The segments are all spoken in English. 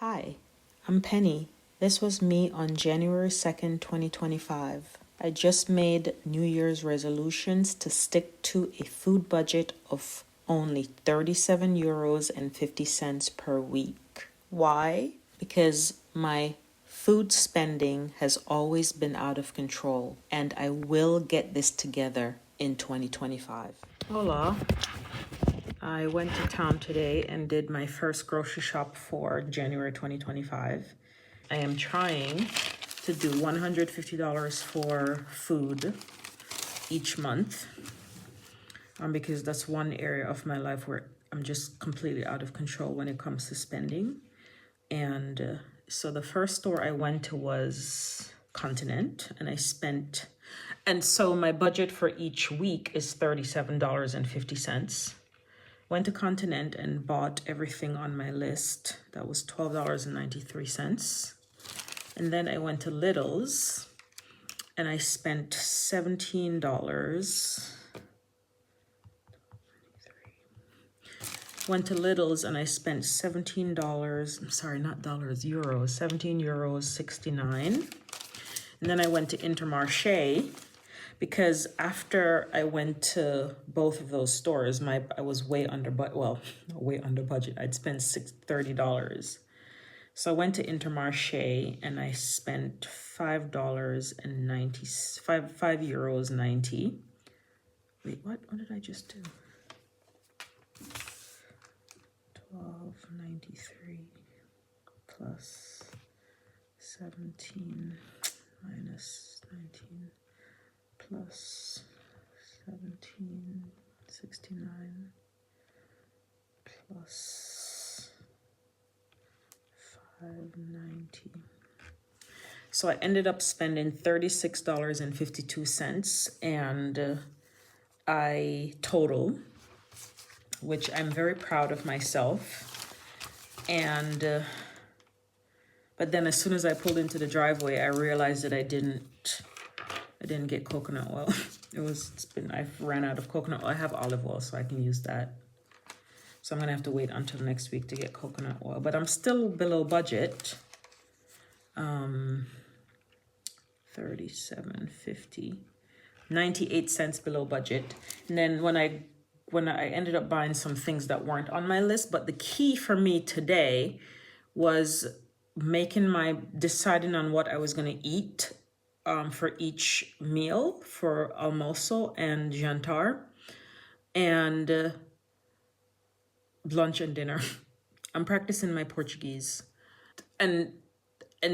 Hi, I'm Penny. This was me on January 2nd, 2025. I just made New Year's resolutions to stick to a food budget of only 37 euros and 50 cents per week. Why? Because my food spending has always been out of control, and I will get this together in 2025. Hola. I went to town today and did my first grocery shop for January 2025. I am trying to do $150 for food each month because that's one area of my life where I'm just completely out of control when it comes to spending. And so the first store I went to was Continent, and so my budget for each week is $37.50. Went to Continent and bought everything on my list. That was $12.93. And then I went to Lidl's and I spent $17. Went to Lidl's and I spent $17. I'm sorry, not dollars, euros. 17 euros 69. And then I went to Intermarché because after I went to both of those stores, I was way under budget. I'd spent $30. So I went to Intermarché and I spent €5.90. Wait, what did I just do? 12.93 plus 17 minus 19 plus 17.69 plus 5.90. So I ended up spending $36.52, and I total, which I'm very proud of myself. And but then as soon as I pulled into the driveway, I realized that I didn't get coconut oil. I've ran out of coconut oil. I have olive oil, so I can use that. So I'm gonna have to wait until next week to get coconut oil, but I'm still below budget. 37.50, 98 cents below budget. And then when I ended up buying some things that weren't on my list, but the key for me today was deciding on what I was gonna eat for each meal for almoço and jantar, and lunch and dinner. I'm practicing my Portuguese, and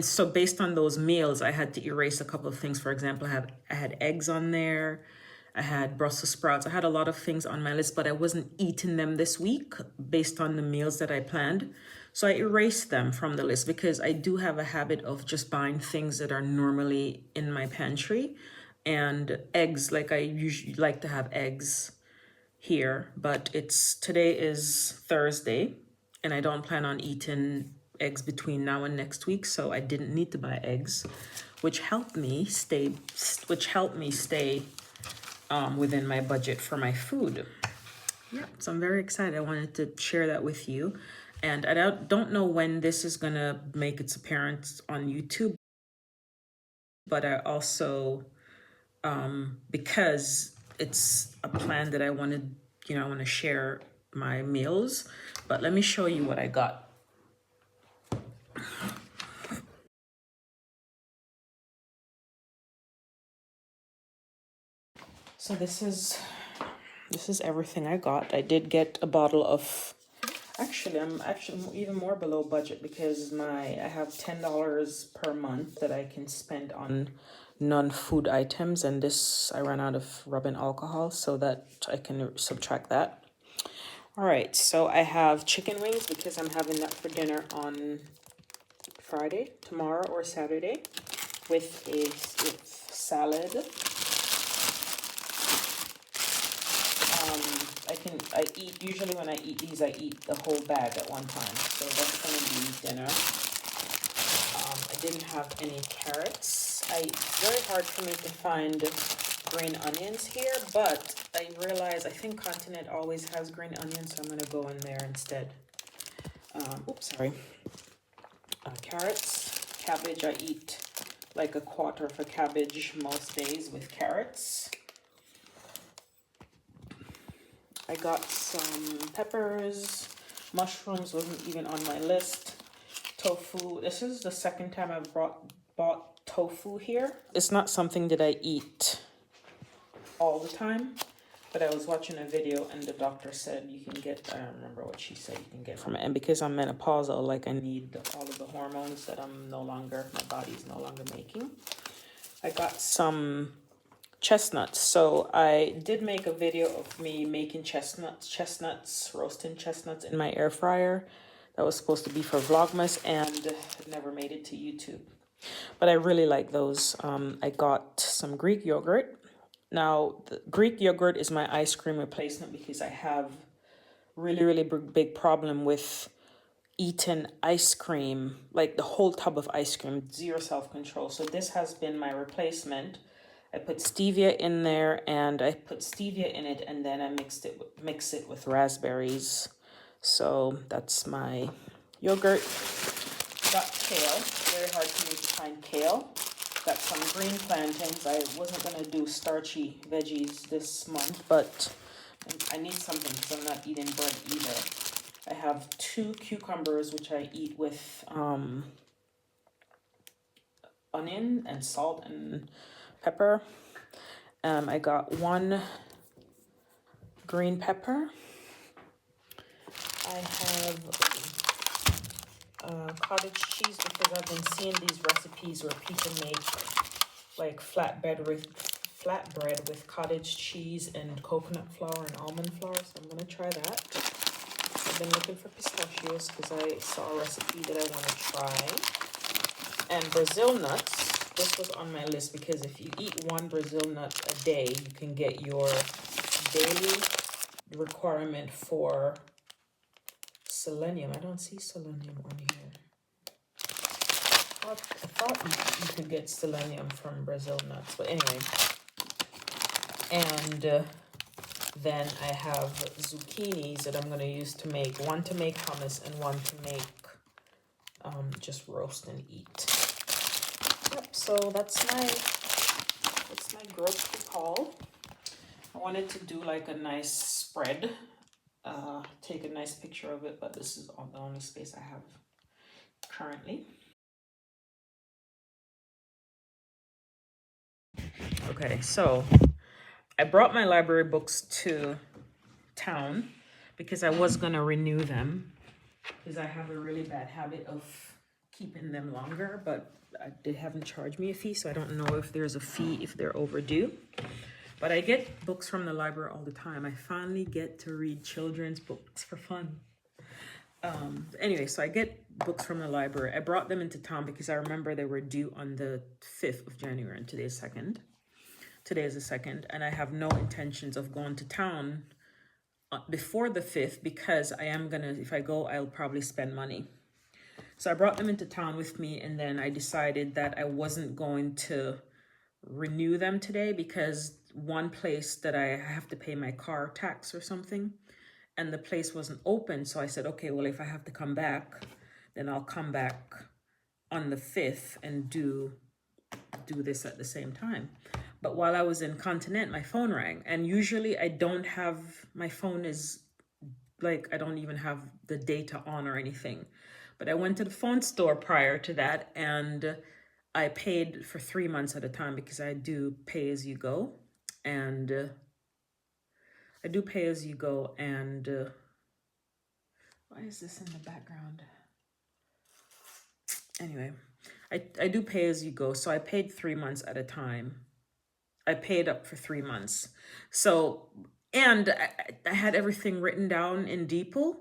so based on those meals, I had to erase a couple of things. For example, I had eggs on there, I had Brussels sprouts, I had a lot of things on my list, but I wasn't eating them this week based on the meals that I planned. So I erased them from the list because I do have a habit of just buying things that are normally in my pantry. And eggs, like I usually like to have eggs here, but today is Thursday and I don't plan on eating eggs between now and next week, so I didn't need to buy eggs, which helped me stay within my budget for my food. Yeah, so I'm very excited. I wanted to share that with you. And I don't know when this is gonna make its appearance on YouTube, but I also, because it's a plan that I want to share my meals. But let me show you what I got. So this is everything I got. I did get a bottle of, I'm even more below budget because I have $10 per month that I can spend on non-food items, and this I ran out of rubbing alcohol, so that I can subtract that. All right, so I have chicken wings because I'm having that for dinner on Friday, tomorrow or Saturday, with salad. Usually when I eat these, I eat the whole bag at one time. So that's gonna be dinner. I didn't have any carrots. Very hard for me to find green onions here, but I realize I think Continent always has green onions, so I'm gonna go in there instead. Oops, sorry. carrots. Cabbage, I eat like a quarter of a cabbage most days with carrots. I got some peppers. Mushrooms wasn't even on my list. Tofu. This is the second time I've bought tofu here. It's not something that I eat all the time, but I was watching a video and the doctor said you can get, I don't remember what she said you can get from it. And because I'm menopausal, like I need all of the hormones that my body's no longer making. I got some chestnuts. So I did make a video of me making roasting chestnuts in my air fryer. That was supposed to be for Vlogmas and it never made it to YouTube. But I really like those. I got some Greek yogurt. Now, the Greek yogurt is my ice cream replacement because I have really big problem with eating ice cream, like the whole tub of ice cream, zero self-control. So this has been my replacement. I put stevia in there and I put stevia in it and then I mix it with raspberries. So that's my yogurt. Got kale. Very hard for me to find kale. Got some green plantains. I wasn't going to do starchy veggies this month, but I need something because I'm not eating bread either. I have 2 cucumbers, which I eat with onion and salt and pepper. I got 1 green pepper. I have cottage cheese because I've been seeing these recipes where people make like flatbread with cottage cheese and coconut flour and almond flour. So I'm gonna try that. I've been looking for pistachios because I saw a recipe that I want to try. And Brazil nuts. This was on my list because if you eat 1 Brazil nut a day, you can get your daily requirement for selenium. I don't see selenium on here. I thought you could get selenium from Brazil nuts, but anyway. And then I have zucchinis that I'm going to use to make, 1 to make hummus and 1 to make just roast and eat. Yep, so that's my grocery haul. I wanted to do like a nice spread, take a nice picture of it, but this is the only space I have currently. Okay, so I brought my library books to town because I was gonna renew them because I have a really bad habit of keeping them longer, but they haven't charged me a fee, so I don't know if there's a fee if they're overdue. But I get books from the library all the time. I finally get to read children's books for fun. Anyway, so I get books from the library. I brought them into town because I remember they were due on the 5th of January and today's 2nd. Today is the 2nd, and I have no intentions of going to town before the 5th because I am gonna, if I go, I'll probably spend money. So I brought them into town with me, and then I decided that I wasn't going to renew them today because one place that I have to pay my car tax or something, and the place wasn't open. So I said, okay, well, if I have to come back, then I'll come back on the 5th and do this at the same time. But while I was in Continent, my phone rang, and usually I don't have, my phone is like, I don't even have the data on or anything. But I went to the phone store prior to that and I paid for 3 months at a time because I do pay as you go. And why is this in the background? Anyway, I do pay as you go. So I paid 3 months at a time. I paid up for 3 months. So, and I had everything written down in DeepL.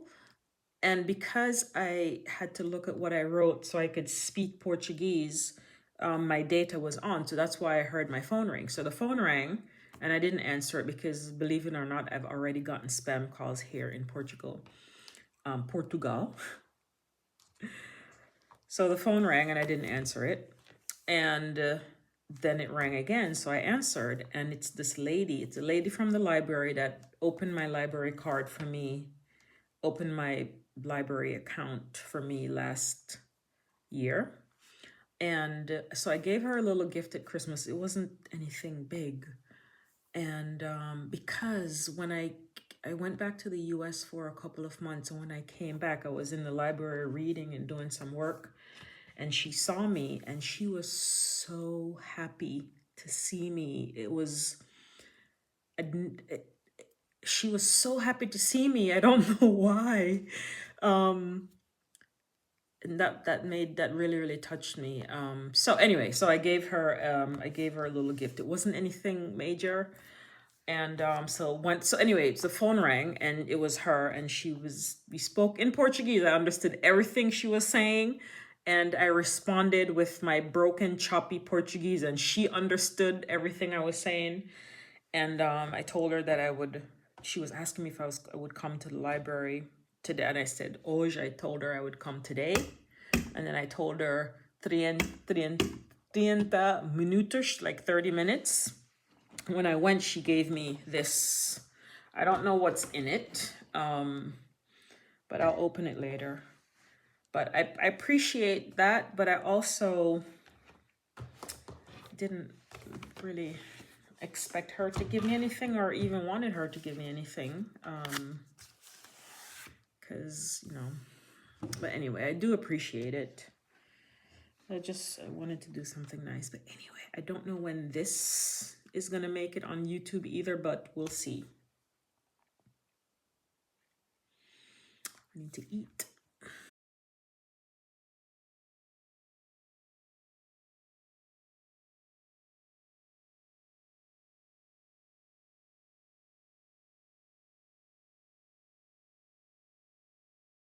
And because I had to look at what I wrote so I could speak Portuguese, my data was on. So that's why I heard my phone ring. So the phone rang and I didn't answer it because, believe it or not, I've already gotten spam calls here in Portugal. So the phone rang and I didn't answer it. And then it rang again. So I answered, and it's this lady. It's a lady from the library that opened my library card for me, opened my library account for me last year. And so I gave her a little gift at Christmas. It wasn't anything big. And because when I went back to the US for a couple of months, and when I came back, I was in the library reading and doing some work, and she saw me and she was so happy to see me. She was so happy to see me. I don't know why. Um, and that really touched me. So anyway, so I gave her a little gift. It wasn't anything major. And so anyway, the phone rang and it was her, and we spoke in Portuguese. I understood everything she was saying, and I responded with my broken, choppy Portuguese, and she understood everything I was saying. And I told her that she was asking me if I would come to the library today, and I said, hoje. I told her I would come today, and then I told her 30 minutos, like 30 minutes. When I went, she gave me this. I don't know what's in it, but I'll open it later. But I appreciate that, but I also didn't really expect her to give me anything, or even wanted her to give me anything. Because, but anyway, I do appreciate it. I wanted to do something nice. But anyway, I don't know when this is going to make it on YouTube either, but we'll see. I need to eat.